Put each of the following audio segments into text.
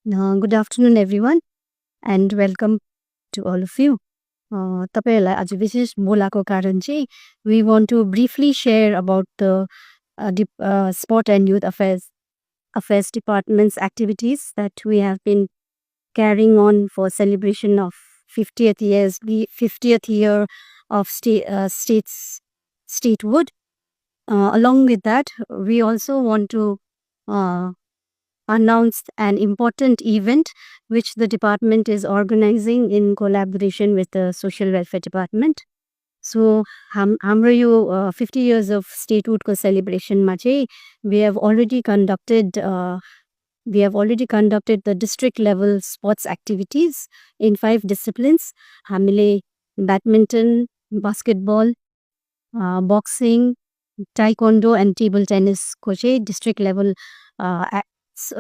Good afternoon, everyone, and welcome to all of you. तपाईँहरूलाई आज विशेष बोलाको कारण चाहिँ we want to briefly share about the sport and youth affairs department's activities that we have been carrying on for celebration of 50th year of statehood. Along with that, we also want to announce an important event which the department is organizing in collaboration with the social welfare department. So, हाम्रो यो 50 years of statehood को celebration मा चाहिँ we have already conducted the district level sports activities in 5 disciplines. हामीले badminton, basketball, boxing, taekwondo and table tennis को चाहिँ district level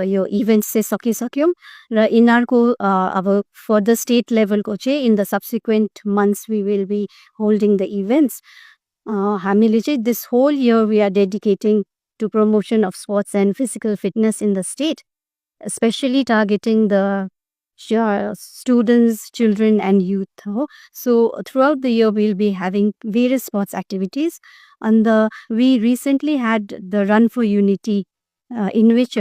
यो events चाहिँ सकिसक्यौँ र यिनीहरूको अब फर द स्टेट लेभलको चाहिँ in the subsequent months we will be holding the events हामीले चाहिँ this whole year we are dedicating to promotion of sports and physical fitness in the state especially targeting the students, children and youth. So throughout the year we'll be having various sports activities, and we recently had the Run for Unity in which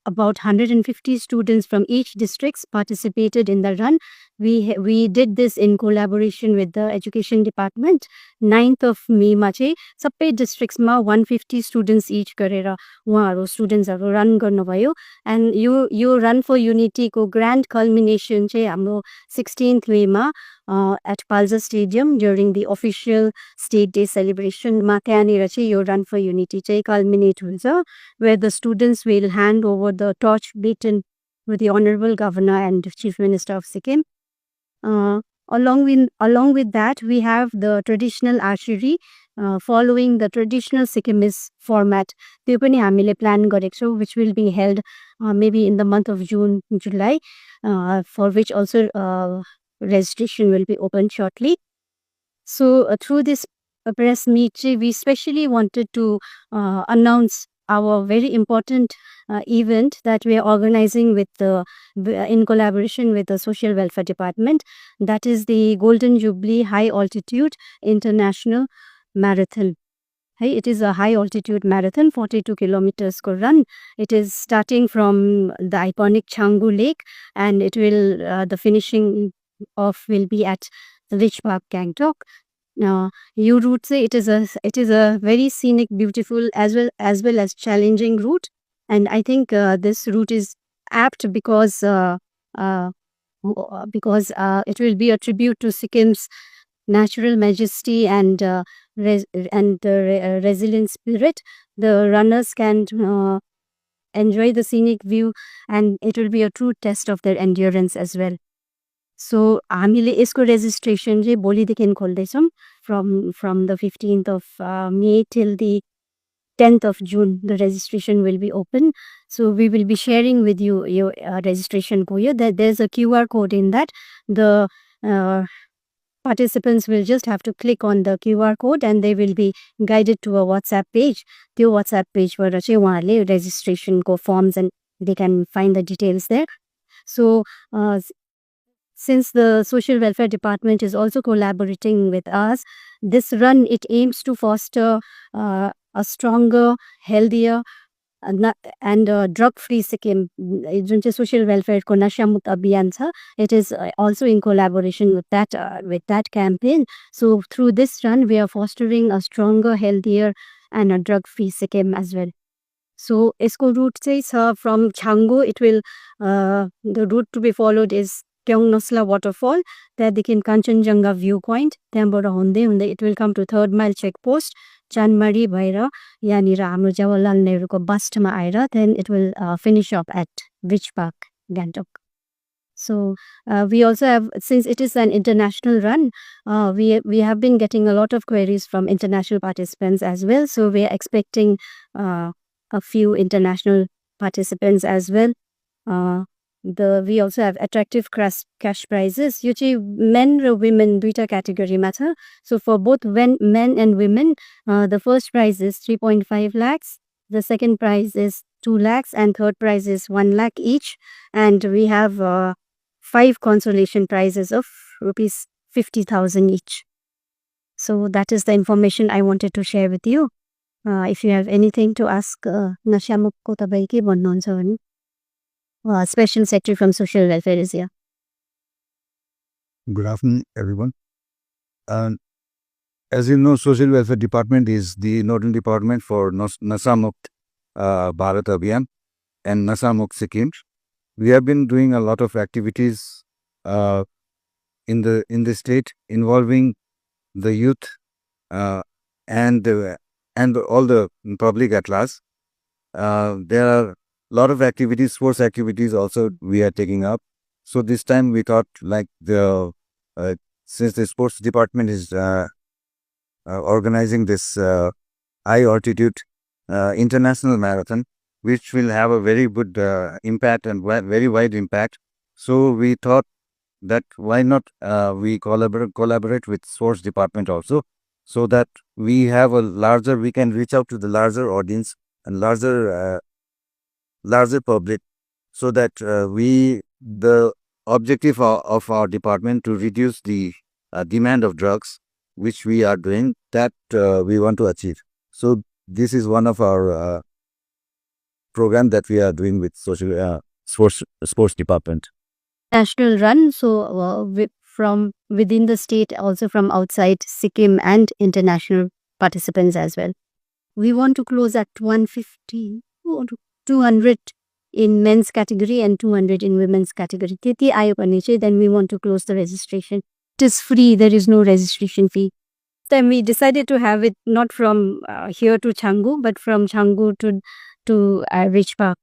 about 150 students from each district participated in the run. We did this in collaboration with the education department. 9th of May मा चाहिँ सबै districts मा 150 students each गरेर उहाँहरू स्टुडेन्ट्सहरू run गर्नुभयो end यो run फर unity को grand culmination चाहिँ हाम्रो 16th May मा at Palza Stadium during the official state day celebration मा त्यहाँनिर चाहिँ यो run for unity चाहिँ culminate हुन्छ where the students will hand over the torch baton with the honorable governor and chief minister of Sikkim. Along with that we have the traditional archery following the traditional Sikkimese format. त्यो पनि हामीले plan गरेको छौँ which will be held maybe in the month of June, July, for which also registration will be open shortly. So through this press meet, we specially wanted to announce our very important event that we are organizing in collaboration with the social welfare department. That is the Golden Jubilee High Altitude International Marathon. It is a high altitude marathon, 42 kilometers ko run. It is starting from the iconic Changu Lake, and it will the finishing off will be at the Ridge Park, Gangtok. You route say it is a very scenic, beautiful as well as challenging route, and I think this route is apt because it will be a tribute to Sikkim's natural majesty and resilient spirit. The runners can enjoy the scenic view, and it will be a true test of their endurance as well. So हामीले यसको registration चाहिँ भोलिदेखि खोल्दैछौँ from the 15th of May till the 10th of June. The registration will be open. So we will be sharing with you your registration code. There's a QR code in that. The participants will just have to click on the QR code and they will be guided to a WhatsApp page. त्यो WhatsApp page बाट चाहिँ उहाँहरूले registration को forms and they can find the details there. So since the social welfare department is also collaborating with us, this run, it aims to foster a stronger, healthier and drug-free Sikkim. Social welfare ko Nasha Mukt Abhiyan tha, it is also in collaboration with that campaign. So through this run, we are fostering a stronger, healthier and a drug-free Sikkim as well. So isko route says from Changu, it will the route to be followed is Kyong Nosla waterfall, त्यहाँदेखि Kanchenjunga viewpoint, त्यहाँबाट हुँदै हुँदै it will come to 3rd mile checkpost, Chanmari भएर यहाँनिर हाम्रो जवाहरलाल नेहरूको बस्टमा आएर then it will finish up at Ridge Park, Gangtok. So we also have, since it is an international run, we have been getting a lot of queries from international participants as well. So we are expecting a few international participants as well. We also have attractive cash prizes. यो चाहिँ men र women दुईटा category मा छ. So for both men and women, the first prize is 3.5 lakhs. The second prize is 2 lakhs and third prize is 1 lakh each. And we have 5 consolation prizes of rupees 50,000 each. So that is the information I wanted to share with you. If you have anything to ask Nashamukko Tabaiki Bonnon, Special Secretary from Social Welfare is here. Good afternoon, everyone. As you know, Social Welfare Department is the nodal department for Nasamukt Bharat Abhiyan and Nasamukt Sikkim. We have been doing a lot of activities in the state involving the youth and all the public at large. There are a lot of activities, sports activities also we are taking up. So this time we thought like since the sports department is organizing this high altitude international marathon, which will have a very good impact and very wide impact. So we thought that why not we collaborate with sports department also, so that we can reach out to the larger audience and larger public, so that the objective of our department to reduce the demand of drugs, which we are doing, that we want to achieve. So this is one of our program that we are doing with social sports department. National run, so from within the state, also from outside Sikkim, and international participants as well. We want to close at 150, 200 in men's category and 200 in women's category. Then we want to close the registration. It is free, there is no registration fee. Then we decided to have it not from here to Canggu, but from Canggu to Ridge Park.